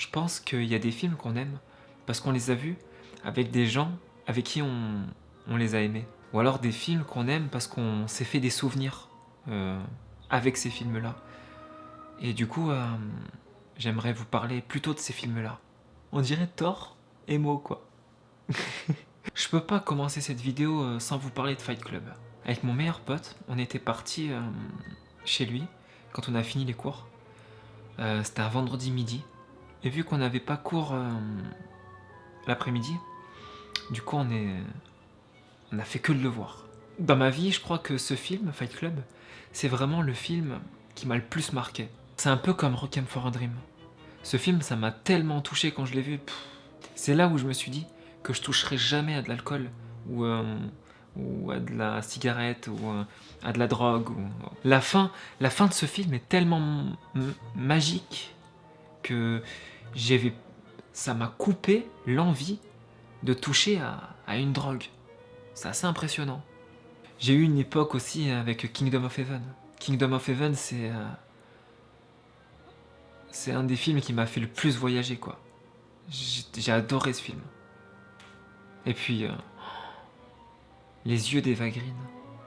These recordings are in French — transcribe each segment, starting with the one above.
Je pense qu'il y a des films qu'on aime parce qu'on les a vus avec des gens avec qui on les a aimés. Ou alors des films qu'on aime parce qu'on s'est fait des souvenirs euh, avec ces films-là. Et du coup, j'aimerais vous parler plutôt de ces films-là. On dirait Thor, émo quoi. Je peux pas commencer cette vidéo sans vous parler de Fight Club. Avec mon meilleur pote, on était parti chez lui quand on a fini les cours. C'était un vendredi midi. Et vu qu'on n'avait pas cours l'après-midi, du coup on a fait que de le voir. Dans ma vie, je crois que ce film, Fight Club, c'est vraiment le film qui m'a le plus marqué. C'est un peu comme Requiem for a Dream. Ce film, ça m'a tellement touché quand je l'ai vu. C'est là où je me suis dit que je toucherai jamais à de l'alcool ou à de la cigarette ou à de la drogue. La fin de ce film est tellement magique que ça m'a coupé l'envie de toucher à une drogue. C'est assez impressionnant. J'ai eu une époque aussi avec Kingdom of Heaven. Kingdom of Heaven, c'est un des films qui m'a fait le plus voyager, quoi. J'ai adoré ce film. Et puis, les yeux d'Eva Green,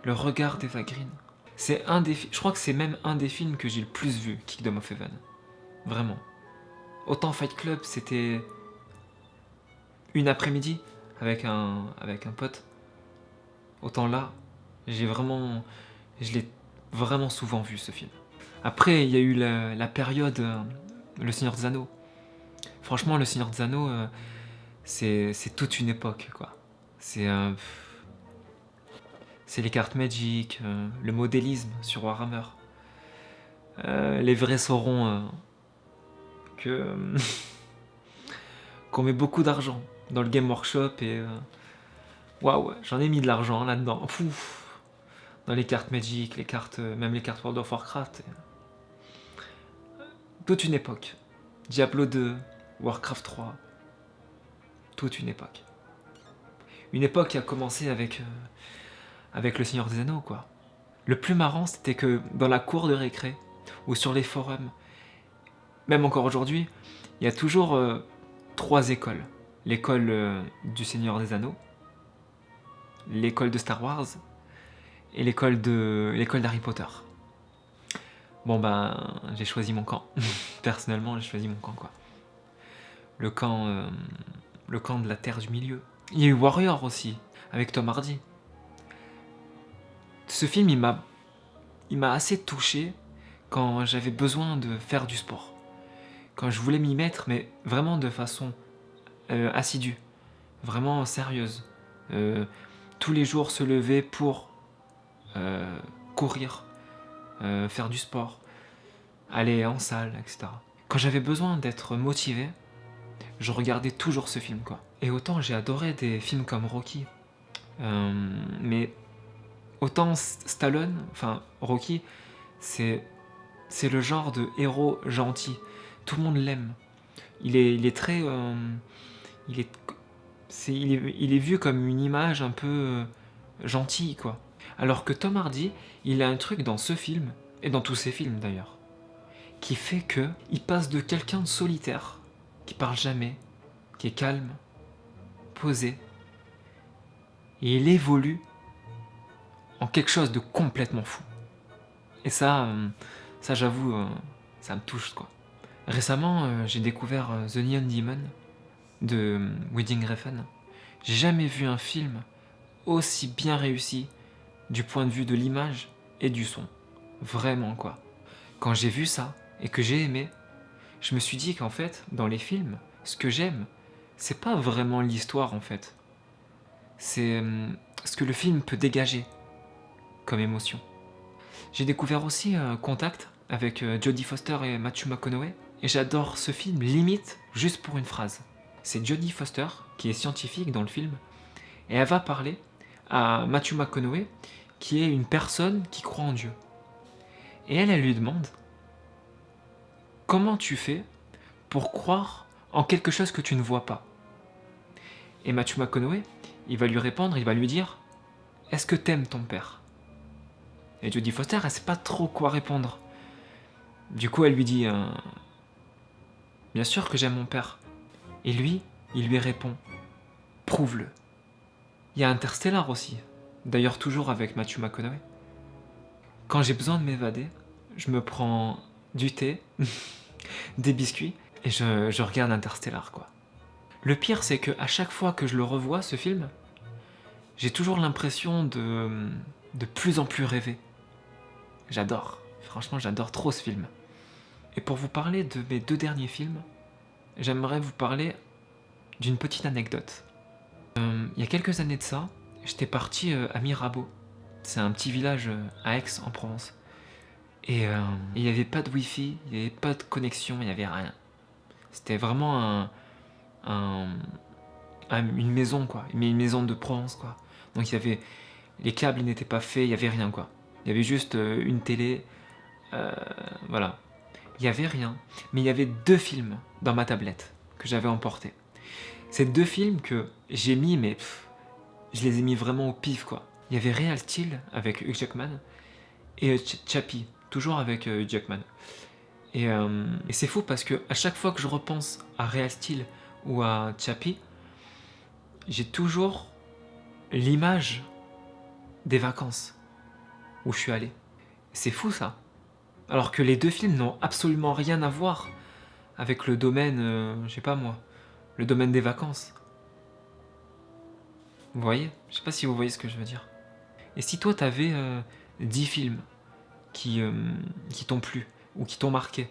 le regard d'Eva Green. Je crois que c'est même un des films que j'ai le plus vu, Kingdom of Heaven. Vraiment. Autant Fight Club, c'était une après-midi avec un pote. Autant là, je l'ai vraiment souvent vu ce film. Après, il y a eu la période Le Seigneur des Anneaux. Franchement, Le Seigneur des Anneaux, c'est toute une époque, quoi. C'est les cartes Magic, le modélisme sur Warhammer, les vrais Saurons que qu'on met beaucoup d'argent dans le Game Workshop et waouh, j'en ai mis de l'argent là-dedans. Dans les cartes Magic, les cartes, même les cartes World of Warcraft. Toute une époque. Diablo 2, Warcraft 3. Toute une époque. Une époque qui a commencé avec le Seigneur des Anneaux, quoi. Le plus marrant, c'était que dans la cour de récré, ou sur les forums, même encore aujourd'hui, il y a toujours 3 écoles. L'école du Seigneur des Anneaux, l'école de Star Wars, et l'école d'Harry Potter. Bon ben, j'ai choisi mon camp. Personnellement, j'ai choisi mon camp, quoi. Le camp de la Terre du Milieu. Il y a eu Warrior aussi, avec Tom Hardy. Ce film, il m'a assez touché quand j'avais besoin de faire du sport. Quand je voulais m'y mettre, mais vraiment de façon assidue, vraiment sérieuse. Tous les jours se lever pour courir, faire du sport, aller en salle, etc. Quand j'avais besoin d'être motivé, je regardais toujours ce film, quoi. Et autant j'ai adoré des films comme Rocky, mais autant Stallone, enfin Rocky, c'est le genre de héros gentil. Tout le monde l'aime. Il est très, il est vu comme une image un peu gentille, quoi. Alors que Tom Hardy, il a un truc dans ce film et dans tous ses films d'ailleurs, qui fait que il passe de quelqu'un de solitaire, qui parle jamais, qui est calme, posé, et il évolue en quelque chose de complètement fou. Et ça j'avoue, ça me touche, quoi. Récemment, j'ai découvert The Neon Demon de Wedding Refn. J'ai jamais vu un film aussi bien réussi du point de vue de l'image et du son. Vraiment, quoi. Quand j'ai vu ça et que j'ai aimé, je me suis dit qu'en fait, dans les films, ce que j'aime, c'est pas vraiment l'histoire, en fait. C'est ce que le film peut dégager comme émotion. J'ai découvert aussi Contact avec Jodie Foster et Matthew McConaughey, et j'adore ce film limite juste pour une phrase. C'est Jodie Foster qui est scientifique dans le film, et elle va parler à Matthew McConaughey qui est une personne qui croit en Dieu. Et elle lui demande « Comment tu fais pour croire en quelque chose que tu ne vois pas ?» Et Matthew McConaughey, il va lui répondre, il va lui dire « Est-ce que t'aimes ton père ?» Et Jodie Foster, elle sait pas trop quoi répondre. Du coup, elle lui dit Bien sûr que j'aime mon père. Et lui, il lui répond, prouve-le. Il y a Interstellar aussi, d'ailleurs toujours avec Matthew McConaughey. Quand j'ai besoin de m'évader, je me prends du thé, des biscuits, et je regarde Interstellar, quoi. Le pire, c'est que à chaque fois que je le revois, ce film, j'ai toujours l'impression de plus en plus rêver. J'adore. Franchement, j'adore trop ce film. Et pour vous parler de mes 2 derniers films, j'aimerais vous parler d'une petite anecdote. Il y a quelques années de ça, j'étais parti à Mirabeau. C'est un petit village à Aix, en Provence. Et il n'y avait pas de wifi, il n'y avait pas de connexion, il n'y avait rien. C'était vraiment une maison, quoi. Mais une maison de Provence, quoi. Donc il y avait... Les câbles n'étaient pas faits, il n'y avait rien, quoi. Il y avait juste une télé, voilà. Il n'y avait rien. Mais il y avait 2 films dans ma tablette que j'avais emportés. Ces 2 films que j'ai mis, mais je les ai mis vraiment au pif, quoi. Il y avait Real Steel avec Hugh Jackman et Chappie, toujours avec Hugh Jackman. Et c'est fou parce que à chaque fois que je repense à Real Steel ou à Chappie, j'ai toujours l'image des vacances où je suis allé. C'est fou ça. Alors que les 2 films n'ont absolument rien à voir avec le domaine, je sais pas moi, le domaine des vacances. Vous voyez? Je sais pas si vous voyez ce que je veux dire. Et si toi t'avais 10 films qui t'ont plu ou qui t'ont marqué,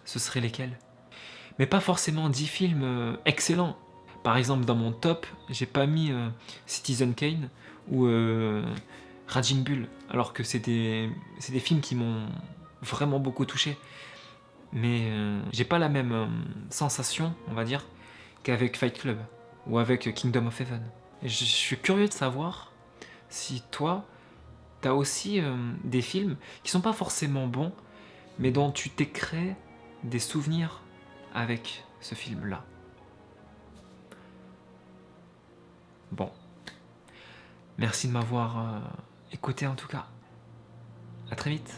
ce seraient lesquels? Mais pas forcément 10 films excellents. Par exemple, dans mon top, j'ai pas mis Citizen Kane ou Raging Bull, alors que c'est des films qui m'ont vraiment beaucoup touché. Mais j'ai pas la même sensation, on va dire, qu'avec Fight Club ou avec Kingdom of Heaven. Et je suis curieux de savoir si toi, t'as aussi des films qui sont pas forcément bons, mais dont tu t'es créé des souvenirs avec ce film-là. Bon, merci de m'avoir écouté en tout cas. À très vite.